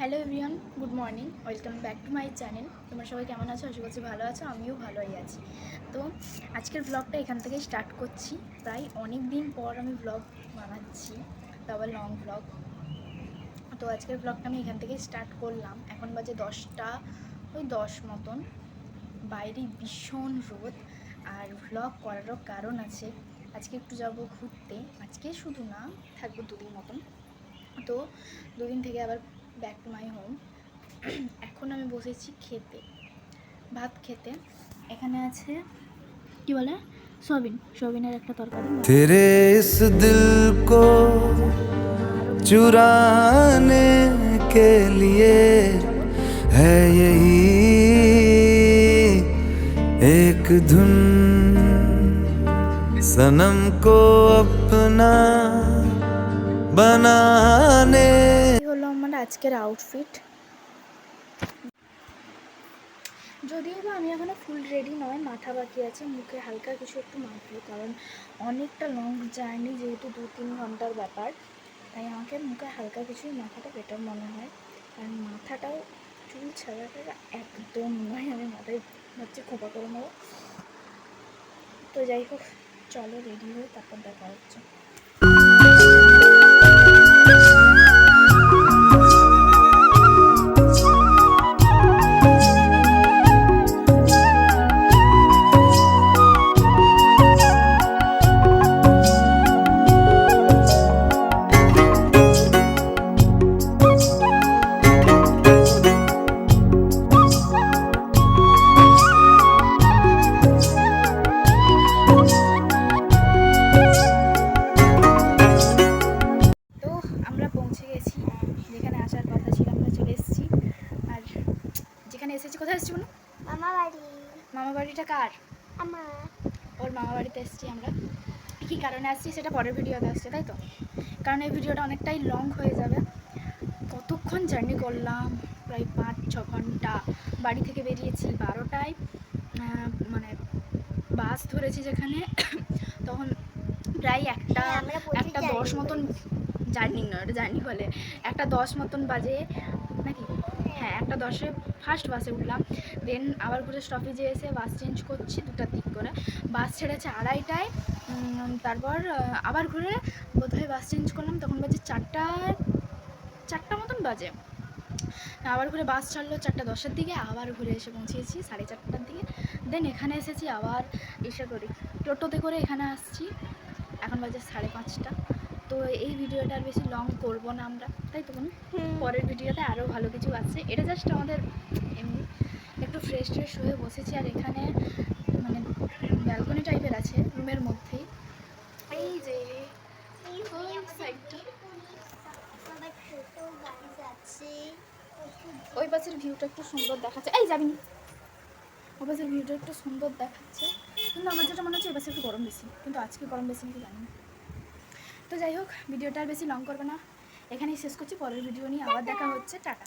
Hello everyone, good morning, welcome back to my channel. তোমরা সবাই কেমন আছো? আশা করছি ভালো আছো, আমিও ভালোই আছি। তো আজকের ব্লগটা এখান থেকেই স্টার্ট করছি। প্রায় অনেক দিন পর আমি ব্লগ বানাচ্ছি, তারপর লং ব্লগ। তো আজকের ব্লগটা আমি এখান থেকেই স্টার্ট করলাম। এখন বাজে 10টা, ওই 10 মতন। বাইরে ভীষণ রোদ, আর ব্লগ করারও কারণ আছে। আজকে একটু যাব ঘুরতে, আজকে শুধু না, থাকবো 2 দিন মতন। তো 2 দিন থেকে আবার ব্যাক টু মাই হোম। এখন আমি বসেছি ভাত খেতে। এখানে আছে কি বলে সোয়াবিনের একটা তরকারি। तेरे इस दिल को चुराने के लिए है यही एक धुन सनम को अपना बनाने। হলো আমার আজকের আউটফিট। যদিও বা আমি এখনো ফুল রেডি নয়, মাথা বাকি আছে, মুখে হালকা কিছু একটু মাখবো, কারণ অনেকটা লং জার্নি, যেহেতু 2-3 ঘন্টার ব্যাপার, তাই আমাকে মুখে হালকা কিছুই মাথাটা বেটার মনে হয়। কারণ মাথাটাও চুল ছাড়াটা একদম নয়, আমি মাথায় ভাবছি খোপা করে নেবো। তো যাই হোক, চলো রেডি হয়ে তারপর দেখা হচ্ছে। কোথায় এসেছি বলো? মামা বাড়িটা কার? আমার। ওর মামা বাড়িতে এসেছি আমরা। কী কারণে আসছি সেটা পরের ভিডিওতে আসছে, তাই তো? কারণ এই ভিডিওটা অনেকটাই লং হয়ে যাবে। কতক্ষণ জার্নি করলাম, প্রায় 5-6 ঘন্টা। বাড়ি থেকে বেরিয়েছি 12টায়, মানে বাস ধরেছি যেখানে, তখন প্রায় একটা 10 মতন, জার্নি বলে 1:10 মতন বাজে নাকি? হ্যাঁ, 1:10-এ ফার্স্ট বাসে উঠলাম। দেন আবার ঘুরে স্টপেজে এসে বাস চেঞ্জ করছি 2টার দিক করে। বাস ছেড়েছে 2:30টায়, তারপর আবার ঘুরে বোধহয় বাস চেঞ্জ করলাম, তখন বাজে 4টা মতন বাজে। আবার ঘুরে বাস ছাড়লো 4:10-এর দিকে, আবার ঘুরে এসে পৌঁছেছি 4:30টার দিকে। দেন এখানে এসেছি, আবার এসে করি টোটোতে করে এখানে আসছি। এখন বাজে 5:30টা। তো এই ভিডিওটা আর বেশি লং করবো না আমরা, তাই তো বোন? পরের ভিডিওতে আরও ভালো কিছু আছে। এটা জাস্ট আমাদের এমনি একটু ফ্রেশ হয়ে বসেছি। আর এখানে মানে ব্যালকনি টাইপের আছে রুমের মধ্যেই। এই যে ওই পাশের ভিউটা একটু সুন্দর দেখাচ্ছে। এই যাবি না, ওই পাশের ভিউটা একটু সুন্দর দেখাচ্ছে, কিন্তু আমার যেটা মনে হচ্ছে ওই পাশে একটু গরম বেশি, কিন্তু আজকে গরম বেশি নাকি জানি না। তো যাই হোক, ভিডিওটা আর বেশি লং করবে না, এখানেই শেষ করছি। পরের ভিডিও নিয়ে আবার দেখা হচ্ছে। টাটা।